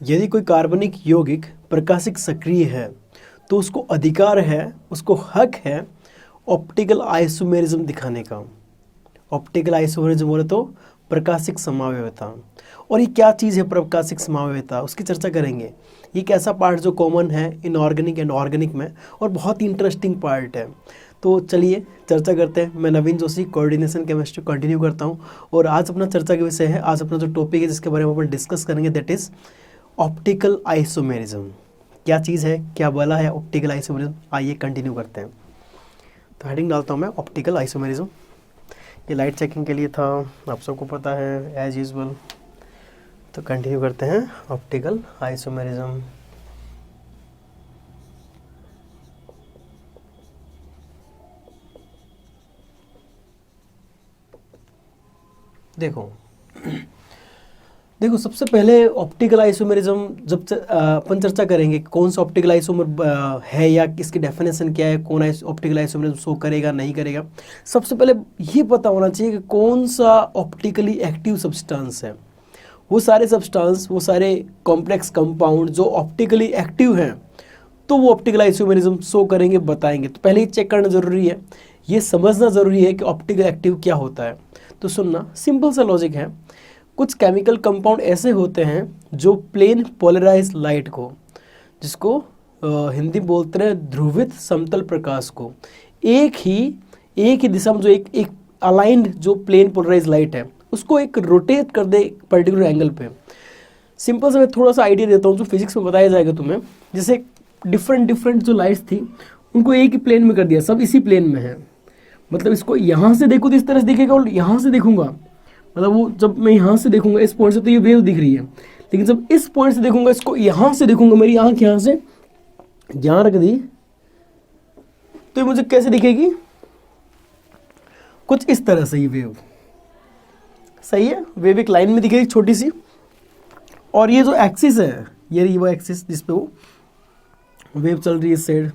यदि कोई कार्बनिक यौगिक प्रकाशिक सक्रिय है तो उसको अधिकार है, उसको हक है ऑप्टिकल आइसोमेरिज्म दिखाने का। ऑप्टिकल आइसोमेरिज्म बोले तो प्रकाशिक समावयवता। और ये क्या चीज़ है प्रकाशिक समावयवता, उसकी चर्चा करेंगे। ये एक ऐसा पार्ट जो कॉमन है इनऑर्गेनिक एंड ऑर्गेनिक में और बहुत ही इंटरेस्टिंग पार्ट है। तो चलिए चर्चा करते हैं। मैं नवीन जोशी कोऑर्डिनेशन केमिस्ट्री कंटिन्यू करता हूँ और आज अपना चर्चा के विषय है, आज अपना जो टॉपिक है जिसके बारे में अपन डिस्कस करेंगे दैट इज़ ऑप्टिकल आइसोमेरिज्म। क्या चीज़ है, क्या बोला है ऑप्टिकल आइसोमेरिज्म, आइए कंटिन्यू करते हैं। तो हेडिंग डालता हूँ मैं ऑप्टिकल आइसोमेरिज्म। ये लाइट चेकिंग के लिए था, आप सबको पता है एज यूजुअल। तो कंटिन्यू करते हैं ऑप्टिकल आइसोमेरिज्म। देखो सबसे पहले ऑप्टिकल आइसोमेरिज्म जब अपन चर्चा करेंगे कौन सा ऑप्टिकल आइसोमर है या इसकी डेफिनेशन क्या है, कौन ऑप्टिकल आइसोमेरिज्म शो करेगा नहीं करेगा। सबसे पहले ये पता होना चाहिए कि कौन सा ऑप्टिकली एक्टिव सब्सटेंस है। वो सारे सब्सटेंस, वो सारे कॉम्प्लेक्स कंपाउंड जो ऑप्टिकली एक्टिव हैं तो वो ऑप्टिकल आइसोमेरिज्म शो करेंगे, बताएंगे। तो पहले ही चेक करना ज़रूरी है, ये समझना ज़रूरी है कि ऑप्टिकल एक्टिव क्या होता है। तो सुनना, सिंपल सा लॉजिक है। कुछ केमिकल कंपाउंड ऐसे होते हैं जो प्लेन पोलराइज लाइट को, जिसको हिंदी बोलते हैं ध्रुवित समतल प्रकाश को, एक ही दिशा में जो एक अलाइंड जो प्लेन पोलराइज लाइट है उसको एक रोटेट कर दे पर्टिकुलर एंगल पे। सिंपल से मैं थोड़ा सा आइडिया देता हूँ जो फिजिक्स में बताया जाएगा तुम्हें। जैसे डिफरेंट जो लाइट्स थी उनको एक ही प्लेन में कर दिया, सब इसी प्लेन में है। मतलब इसको यहाँ से देखो तो इस तरह से दिखेगा और यहाँ से देखूंगा, मतलब वो जब मैं यहाँ से देखूंगा इस पॉइंट से तो ये वेव दिख रही है, लेकिन जब इस पॉइंट से देखूंगा, इसको यहाँ से देखूंगा, मेरी आंख यहाँ से यहाँ रख दी तो ये मुझे कैसे दिखेगी, कुछ इस तरह से ये वेव। सही है, वेव एक लाइन में दिखेगी छोटी सी। और ये जो एक्सिस है, ये वो एक्सिस जिसपे वो वेव चल रही है इस साइड,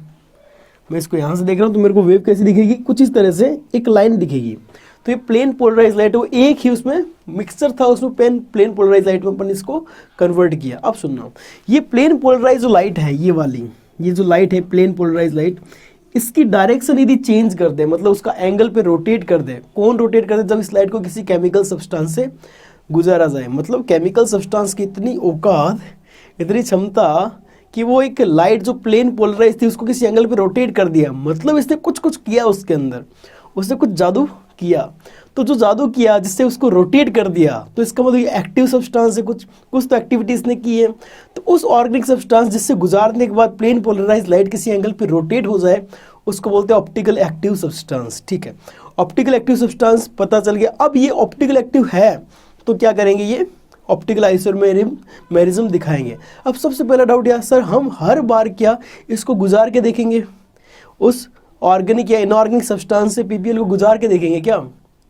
मैं इसको यहाँ से देख रहा हूँ तो मेरे को वेव कैसी दिखेगी, कुछ इस तरह से एक लाइन दिखेगी। तो ये प्लेन पोलराइज लाइट है, वो एक ही उसमें मिक्सचर था, उसमें प्लेन पोलराइज लाइट में अपन इसको कन्वर्ट किया। अब सुनना, ये प्लेन पोलराइज जो लाइट है, ये वाली, ये जो लाइट है प्लेन पोलराइज लाइट, इसकी डायरेक्शन यदि चेंज कर दे, मतलब उसका एंगल पे रोटेट कर दे। कौन रोटेट कर दे? जब इस लाइट को किसी केमिकल सब्सटेंस से गुजारा जाए। मतलब केमिकल सब्सटेंस की इतनी औकात, इतनी क्षमता कि वो एक लाइट जो प्लेन पोलराइज थी उसको किसी एंगल पे रोटेट कर दिया। मतलब इसने कुछ किया उसके अंदर, उसने कुछ जादू किया। तो जो जादू किया जिससे उसको रोटेट कर दिया, तो इसका मतलब ये एक्टिव सब्सटेंस है, कुछ तो एक्टिविटी इसने की है। तो उस ऑर्गेनिक सब्सटेंस जिससे गुजारने के बाद प्लेन पोलराइज लाइट किसी एंगल पे रोटेट हो जाए, उसको बोलते हैं ऑप्टिकल एक्टिव सब्सटेंस। ठीक है, ऑप्टिकल एक्टिव सब्सटेंस पता चल गया। अब ये ऑप्टिकल एक्टिव है तो क्या करेंगे, ये ऑप्टिकल आइसोमेरिज्म दिखाएंगे। अब सबसे पहला डाउट यार, सर हम हर बार क्या इसको गुजार के देखेंगे, उस ऑर्गेनिक या इनऑर्गेनिक सब्सटेंस से पीपीएल को गुजार के देखेंगे क्या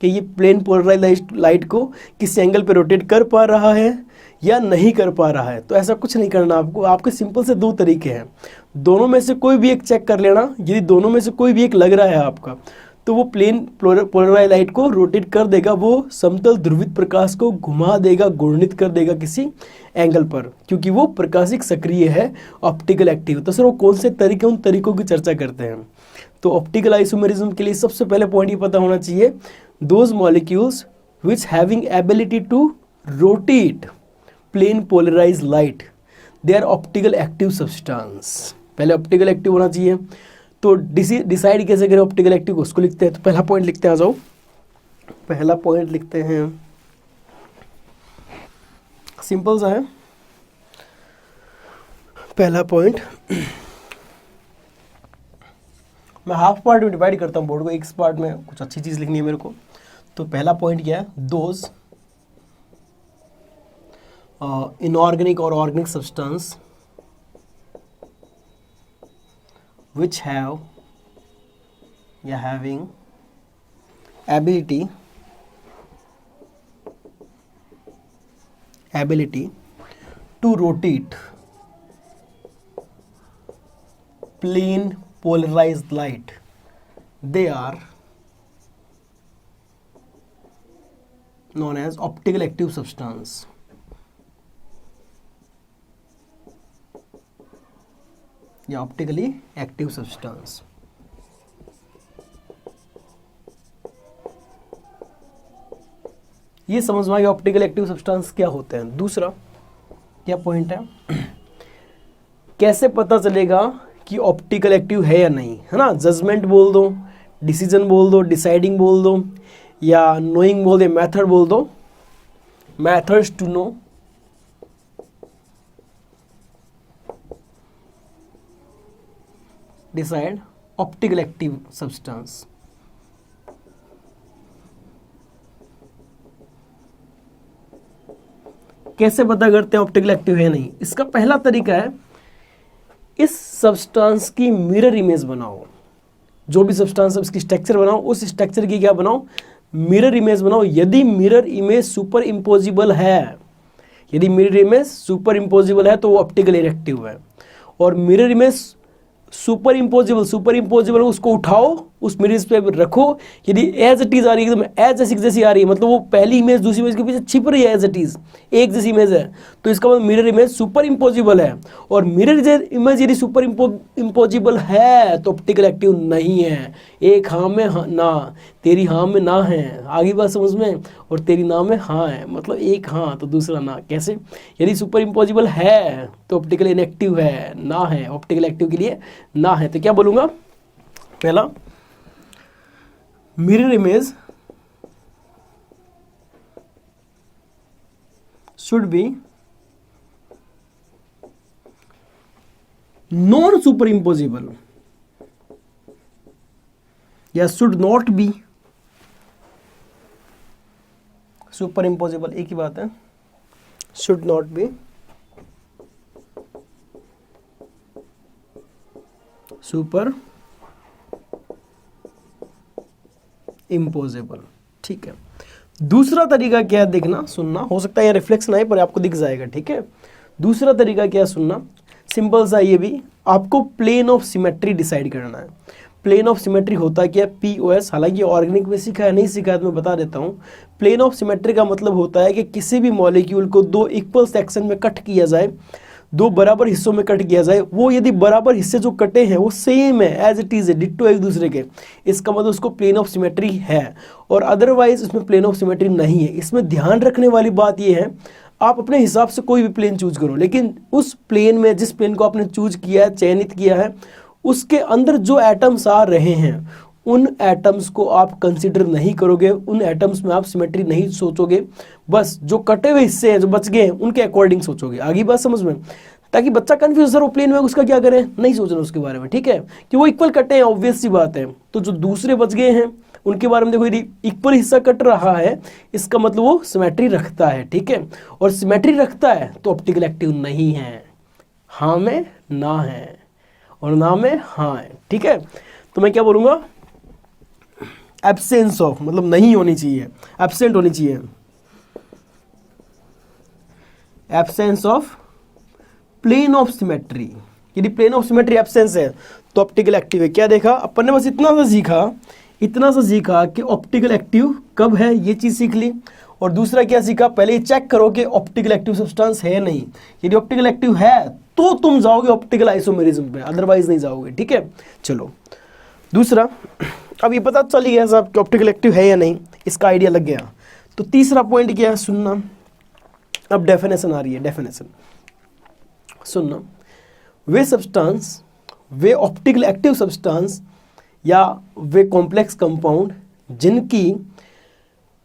कि ये प्लेन पोलराइज लाइट को किस एंगल पे रोटेट कर पा रहा है या नहीं कर पा रहा है? तो ऐसा कुछ नहीं करना आपको। आपके सिंपल से दो तरीके हैं, दोनों में से कोई भी एक चेक कर लेना। यदि दोनों में से कोई भी एक लग रहा है आपका, तो वो प्लेन पोलराइज लाइट को रोटेट कर देगा, वो समतल ध्रुवित प्रकाश को घुमा देगा, घूर्णित कर देगा किसी एंगल पर, क्योंकि वो प्रकाशिक सक्रिय है, ऑप्टिकल एक्टिव। तो सर वो कौन से तरीके, उन तरीकों की चर्चा करते हैं। तो ऑप्टिकल आइसोमेरिज्म के लिए सबसे पहले पॉइंट ये पता होना चाहिए, those molecules which having ability to rotate plane polarise light, they are optical active substance. पहले ऑप्टिकल एक्टिव होना चाहिए। तो डिसाइड कैसे करें ऑप्टिकल एक्टिव, उसको लिखते हैं। तो पहला पॉइंट लिखते हैं, आ जाओ पहला पॉइंट लिखते हैं, सिंपल सा है पहला पॉइंट। मैं हाफ पार्ट में डिवाइड करता हूँ बोर्ड को, एक पार्ट में कुछ अच्छी चीज़ लिखनी है मेरे को। तो पहला पॉइंट क्या है, दोज इनऑर्गेनिक और ऑर्गेनिक सब्सटेंस which have या having ability to rotate plane polarized light, they are known as optical active substance. या ऑप्टिकली एक्टिव सब्सटेंस। ये समझ में आ गया ऑप्टिकल एक्टिव सब्सटेंस क्या होते हैं। दूसरा क्या पॉइंट है, कैसे पता चलेगा कि ऑप्टिकल एक्टिव है या नहीं, है ना। जजमेंट बोल दो, डिसीजन बोल दो, डिसाइडिंग बोल दो, या नोइंग बोल दो, मेथड बोल दो। Methods to know, decide optical active substance. कैसे पता करते हैं ऑप्टिकल एक्टिव है नहीं? इसका पहला तरीका है, इस सब्सटेंस की मिरर इमेज बनाओ। जो भी सब्सटेंस है उसकी स्ट्रक्चर बनाओ, उस स्ट्रक्चर की क्या बनाओ, मिरर इमेज बनाओ। यदि मिरर इमेज सुपर इम्पोजिबल है, यदि मिरर इमेज सुपर इम्पोजिबल है तो वो ऑप्टिकल एक्टिव है। और मिरर इमेज सुपर इम्पोजिबल उसको उठाओ, उस मिरर पे रखो। यदि एज इट इज आ रही है, एकदम एज इट जैसी आ रही है, मतलब वो पहली इमेज दूसरी इमेज के पीछे छिप रही है, एज इट इज एक जैसी इमेज है, तो इसका मतलब मिरर इमेज सुपर इम्पोजिबल है। और मिरर इमेज यदि सुपर इम्पोजिबल है तो ऑप्टिकल एक्टिव नहीं है। एक हाँ में हाँ ना, तेरी हाँ में ना है, आगे बात समझ में, और तेरी ना में हाँ है, मतलब एक हाँ तो दूसरा ना। कैसे? यदि सुपर इम्पोजिबल है तो ऑप्टिकल इनएक्टिव है, ना है ऑप्टिकल एक्टिव के लिए ना है। तो क्या बोलूंगा, पहला mirror image should be non superimposable या should not be superimposable, एक ही बात है, should not be super imposable. ठीक है। दूसरा तरीका क्या है, देखना सुनना, हो सकता है ये रिफ्लेक्स ना आए पर आपको दिख जाएगा। ठीक है। दूसरा तरीका क्या है, सुनना, सिंपल सा, ये भी आपको प्लेन ऑफ सिमेट्री डिसाइड करना है। प्लेन ऑफ सिमेट्री होता क्या है, POS, हालांकि ऑर्गेनिक में सीखा है, नहीं सीखा है तो मैं बता देता हूँ। प्लेन ऑफ सिमेट्री का मतलब होता है कि किसी भी मॉलिक्यूल को दो इक्वल सेक्शन में कट किया जाए, दो बराबर हिस्सों में कट किया जाए, वो यदि बराबर हिस्से जो कटे हैं वो सेम है, एज इट इज है, डिट्टो एक दूसरे के, इसका मतलब उसको प्लेन ऑफ सिमेट्री है। और अदरवाइज इसमें प्लेन ऑफ सिमेट्री नहीं है। इसमें ध्यान रखने वाली बात ये है, आप अपने हिसाब से कोई भी प्लेन चूज करो, लेकिन उस प्लेन में, जिस प्लेन को आपने चूज किया है, चयनित किया है, उसके अंदर जो एटम्स आ रहे हैं उन एटम्स को आप कंसीडर नहीं करोगे, उन एटम्स में आप सिमेट्री नहीं सोचोगे, बस जो कटे हुए हिस्से हैं, जो बच गए हैं, उनके अकॉर्डिंग सोचोगे। आगे बात समझ में, ताकि बच्चा कंफ्यूज, सर वो प्लेन में उसका क्या करें, नहीं सोचना उसके बारे में। ठीक है, कि वो इक्वल कटे हैं, ऑब्वियस सी बात है। तो जो दूसरे बच गए हैं उनके बारे में देखो, यदि इक्वल हिस्सा कट रहा है इसका मतलब वो सिमेट्री रखता है। ठीक है, और सिमेट्री रखता है तो ऑप्टिकल एक्टिव नहीं है, हाँ में ना है और ना में हाँ है। ठीक है, तो मैं क्या बोलूँगा, एब्सेंस ऑफ, मतलब नहीं होनी चाहिए, एब्सेंट होनी चाहिए, absence of plane of symmetry. यदि प्लेन ऑफ सिमेट्री एब्सेंस है तो ऑप्टिकल एक्टिव है। क्या देखा अपन ने, बस इतना सा सीखा कि ऑप्टिकल एक्टिव कब है, ये चीज सीख ली। और दूसरा क्या सीखा, पहले ये चेक करो कि ऑप्टिकल एक्टिव सब्सटेंस है नहीं। यदि ऑप्टिकल एक्टिव है तो तुम जाओगे ऑप्टिकल आइसोमेरिज्म पे, अदरवाइज नहीं जाओगे। ठीक है, चलो दूसरा, अब ये पता चल गया साहब कि ऑप्टिकल एक्टिव है या नहीं, इसका आइडिया लग गया। तो तीसरा पॉइंट क्या है, सुनना, अब डेफिनेशन आ रही है, डेफिनेशन सुनना। वे सब्सटेंस, वे ऑप्टिकल एक्टिव सब्सटेंस या वे कॉम्प्लेक्स कंपाउंड जिनकी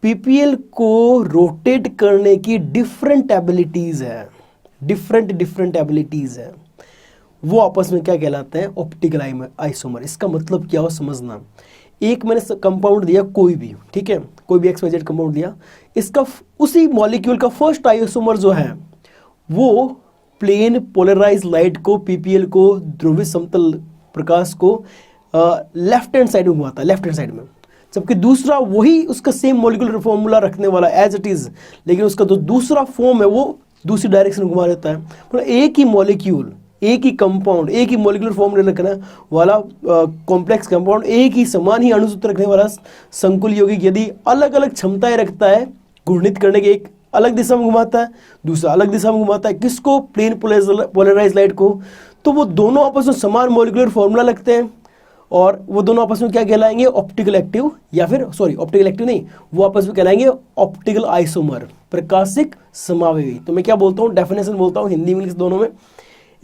PPL को रोटेट करने की डिफरेंट एबिलिटीज है, डिफरेंट एबिलिटीज है, वो आपस में क्या कहलाते हैं, ऑप्टिकल आइसोमर। इसका मतलब क्या हो समझना, एक मैंने कंपाउंड दिया कोई भी, ठीक है, कोई भी XYZ कंपाउंड दिया, इसका उसी मॉलिक्यूल का फर्स्ट आइसोमर जो है वो प्लेन पोलराइज लाइट को, PPL को, ध्रुवीय समतल प्रकाश को लेफ्ट हैंड साइड में घुमाता है, लेफ्ट हैंड साइड में, जबकि दूसरा वही उसका सेम मॉलिक्यूलर फॉर्मूला रखने वाला एज इट इज, लेकिन उसका जो दूसरा फॉर्म है वो दूसरी डायरेक्शन में घुमा देता है। मतलब एक ही मॉलिक्यूल, एक ही कंपाउंड, एक ही मॉलिक्यूलर फॉर्मूला रखने वाला कॉम्प्लेक्स कंपाउंड, एक ही समान ही अणुसूत्र रखने वाला संकुल यौगिक यदि अलग अलग क्षमताएं रखता है घूर्णित करने के, एक अलग दिशा में घुमाता है, दूसरा अलग दिशा में घुमाता है, किसको, प्लेन पोलराइज लाइट को, तो वो दोनों आपस में समान मॉलिक्यूलर फॉर्मूला लगते हैं और वो दोनों आपस में क्या कहलाएंगे, ऑप्टिकल एक्टिव, या फिर सॉरी ऑप्टिकल एक्टिव नहीं, वो आपस में कहलाएंगे ऑप्टिकल आइसोमर, प्रकाशिक समावेवी। तो मैं क्या बोलता हूँ, डेफिनेशन बोलता हूँ हिंदी इंग्लिश दोनों में।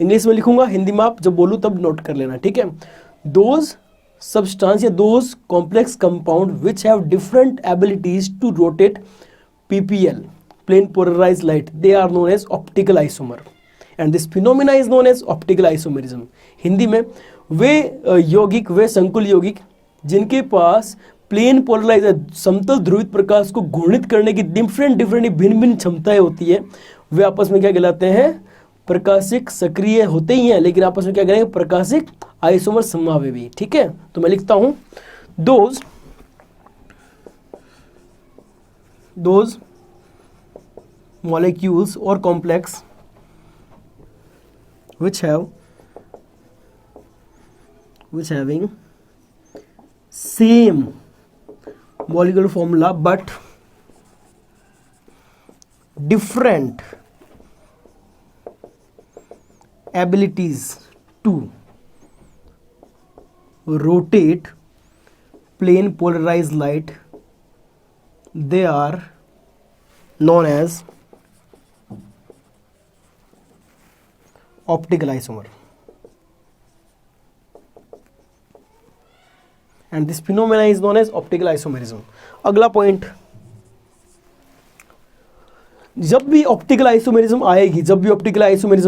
इंग्लिश में लिखूंगा, हिंदी में आप जब बोलूँ तब नोट कर लेना, ठीक है। दोज सब्सटेंस या those complex compound which have different abilities to rotate PPL, plane polarised light, they are known as optical isomer and this phenomena is known as optical isomerism. Hindi में वे यौगिक, वे संकुल यौगिक जिनके पास प्लेन पोलराइज समतल ध्रुवित प्रकाश को घूर्णित करने की भिन्न भिन्न क्षमताएं होती है, वे आपस में क्या कहलाते हैं, प्रकाशिक सक्रिय होते ही हैं, लेकिन आपस में क्या करेंगे, प्रकाशिक आइसोमर समावेवी, ठीक है। तो मैं लिखता हूं those molecules or complex which having same molecular formula but different abilities to rotate plane polarized light, they are known as optical isomer and this phenomena is known as optical isomerism. अगला point, जब भी optical isomerism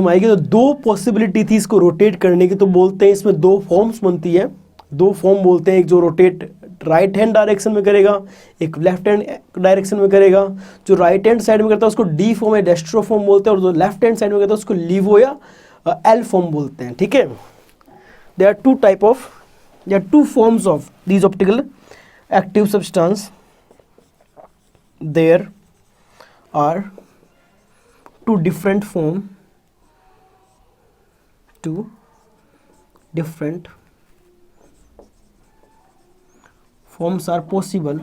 आएगी तो दो possibility थी इसको rotate करने की, तो बोलते हैं इसमें दो फॉर्म्स बनती है। दो फॉर्म बोलते हैं, एक जो रोटेट राइट हैंड डायरेक्शन में करेगा, एक लेफ्ट हैंड डायरेक्शन में करेगा। जो राइट हैंड साइड में करता है उसको डी फॉर्म या डेस्ट्रो फॉर्म बोलते हैं, और जो लेफ्ट हैंड साइड में करता है उसको लीवो या एल फॉर्म बोलते हैं, ठीक है। There are two forms of these optical active substance, there are two different forms are possible.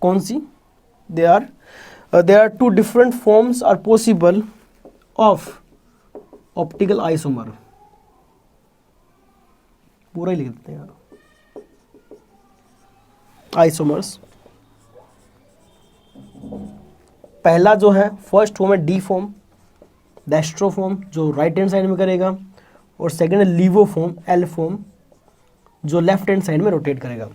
कौन सी? there are two different forms are possible of optical isomer. पूरा ही लिख देते हैं यार, आइसोमर्स। पहला जो है फर्स्ट फॉर्म है डी फॉर्म, डेस्ट्रो फॉर्म, जो राइट हैंड साइड में करेगा, और सेकंड है लीवो फॉर्म, एल फॉर्म, जो लेफ्ट हैंड साइड में रोटेट करेगा।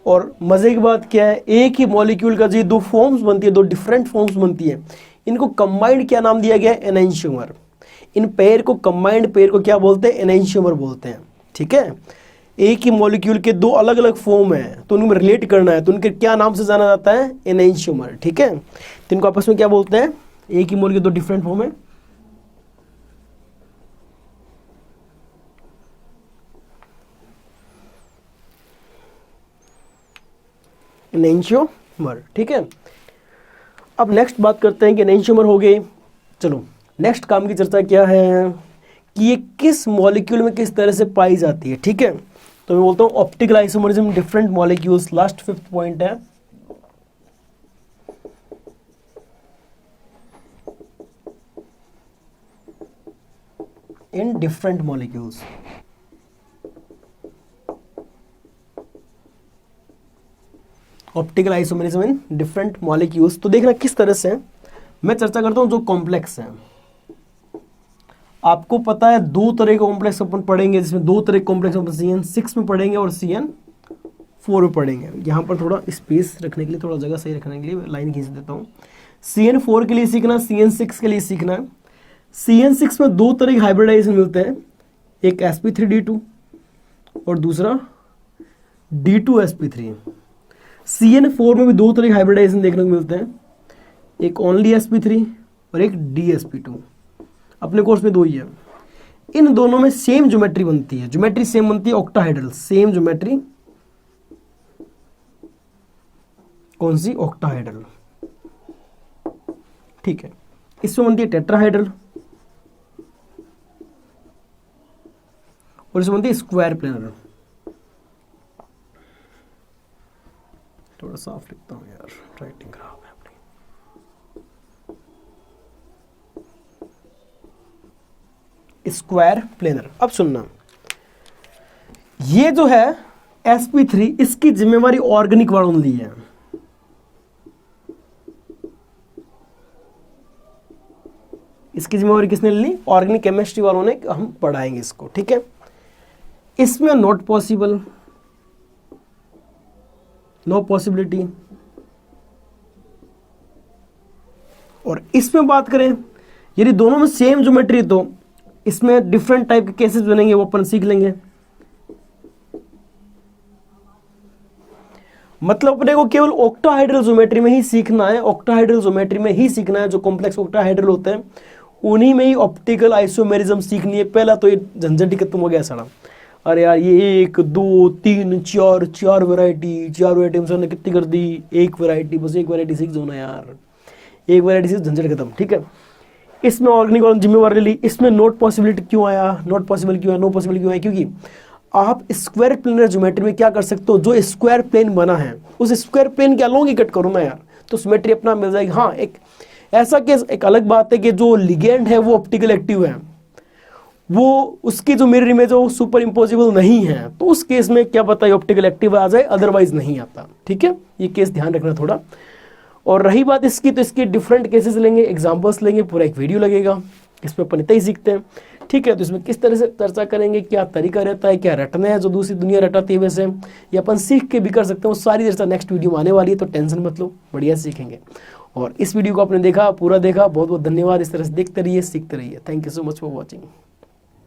और मजे की बात क्या है, एक ही मॉलिक्यूल का जो दो फॉर्म्स बनती है, दो डिफरेंट फॉर्म्स बनती है, इनको कंबाइंड क्या नाम दिया गया है, एनेंशियोमर। इन पेयर को, कंबाइंड पेयर को क्या बोलते हैं, एनेंशियोमर बोलते हैं, ठीक है। एक ही मॉलिक्यूल के दो अलग अलग फॉर्म है, तो उनमें रिलेट करना है, तो उनके क्या नाम से जाना जाता है, एनेंशियोमर, ठीक है। तो इनको आपस में क्या बोलते हैं, एक ही मॉलिक्यूल दो डिफरेंट फॉर्म है, एनेंशियोमर, ठीक है। अब नेक्स्ट बात करते हैं कि एनेंशियोमर हो गए। चलो नेक्स्ट काम की चर्चा क्या है कि ये किस मॉलिक्यूल में किस तरह से पाई जाती है, ठीक है। तो मैं बोलता हूँ optical isomerism different molecules, last fifth point है। In different molecules, optical isomerism in different molecules. तो देखना किस तरह से मैं चर्चा करता हूं, जो कॉम्प्लेक्स है। आपको पता है दो तरह के कॉम्प्लेक्स अपन पढ़ेंगे, जिसमें दो तरह के कॉम्प्लेक्स अपन CN6 में पढ़ेंगे और CN4 में पढ़ेंगे। यहां पर थोड़ा स्पेस रखने के लिए, थोड़ा जगह सही रखने के लिए लाइन खींच देता हूं। CN4 के लिए सीखना, CN6 के लिए सीखना है। CN6 में दो तरह के हाइब्रिडाइजेशन मिलते हैं, एक sp3d2 और दूसरा d2sp3। CN4 में भी दो तरह के हाइब्रिडाइजेशन देखने को मिलते हैं, एक ओनली sp3 और एक dsp2। अपने कोर्स में दो ही है। इन दोनों में सेम ज्योमेट्री बनती है, ज्योमेट्री सेम बनती है, ऑक्टाहेड्रल, सेम ज्योमेट्री। कौन सी? ऑक्टाहेड्रल, ठीक है। इसमें बनती है टेट्राहेड्रल और इसमें बनती है स्क्वायर प्लेनर। थोड़ा साफ लिखता हूँ यार, राइटिंग खराब है अपनी। Square planar. अब सुनना, ये जो है sp3 इसकी जिम्मेवारी ऑर्गेनिक वालों ने ली है। इसकी जिम्मेवारी किसने ली? ऑर्गेनिक केमिस्ट्री वालों ने। हम पढ़ाएंगे इसको, ठीक है। इसमें नॉट पॉसिबल, नो पॉसिबिलिटी। और इसमें बात करें, यदि दोनों में सेम ज्योमेट्री तो इसमें डिफरेंट टाइप के केसेस बनेंगे, वो अपन सीख लेंगे। मतलब अपने को केवल ऑक्टाहाइड्रल ज्योमेट्री में ही सीखना है, ऑक्टाहाइड्रल ज्योमेट्री में ही सीखना है। जो कॉम्प्लेक्स ऑक्टाहाइड्रल होते हैं उन्हीं में ही ऑप्टिकल आइसोमेरिज्म सीखनी है। पहला तो ये झंझट ही खत्म हो गया सारा। अरे यार ये 1 2 3 4 वैरायटी हमने कितनी कर दी? एक वैरायटी, बस एक वैरायटी सीख जाओ ना यार, एक वैरायटी से झंझट खत्म, ठीक है। इसमें ऑर्गेनिक वालों जिम्मेवारी ली। इसमें नॉट पॉसिबिलिटी क्यों आया, नॉट पॉसिबल क्यों आया, नो पॉसिबल क्यों आया? क्योंकि आप स्क्वायर प्लेनर ज्योमेट्री में क्या कर सकते हो, जो स्क्वायर प्लेन बना है उस स्क्वायर प्लेन के अलोंग ही कट करो ना यार, तो ज्योमेट्री अपना मिल जाएगी। हाँ, एक ऐसा केस, एक अलग बात है कि जो लिगेंड है वो ऑप्टिकल एक्टिव है, वो उसकी जो मिरर इमेज है वो सुपर इम्पोजिबल नहीं है, तो उस केस में क्या पता है ऑप्टिकल एक्टिव आ जाए, अदरवाइज नहीं आता, ठीक है। ये केस ध्यान रखना थोड़ा। और रही बात इसकी, तो इसके डिफरेंट केसेस लेंगे, एग्जांपल्स लेंगे, पूरा एक वीडियो लगेगा, इसमें अपन इतना ही सीखते हैं, ठीक है। तो इसमें किस तरह से चर्चा करेंगे, क्या तरीका रहता है, क्या रटना है जो दूसरी दुनिया रटाती है वैसे, या अपन सीख के भी कर सकते हैं, वो सारी चर्चा नेक्स्ट वीडियो में आने वाली है, तो टेंशन मत लो, बढ़िया सीखेंगे। और इस वीडियो को आपने देखा, पूरा देखा, बहुत बहुत धन्यवाद। इस तरह से देखते रहिए, सीखते रहिए। Thank you so much for watching.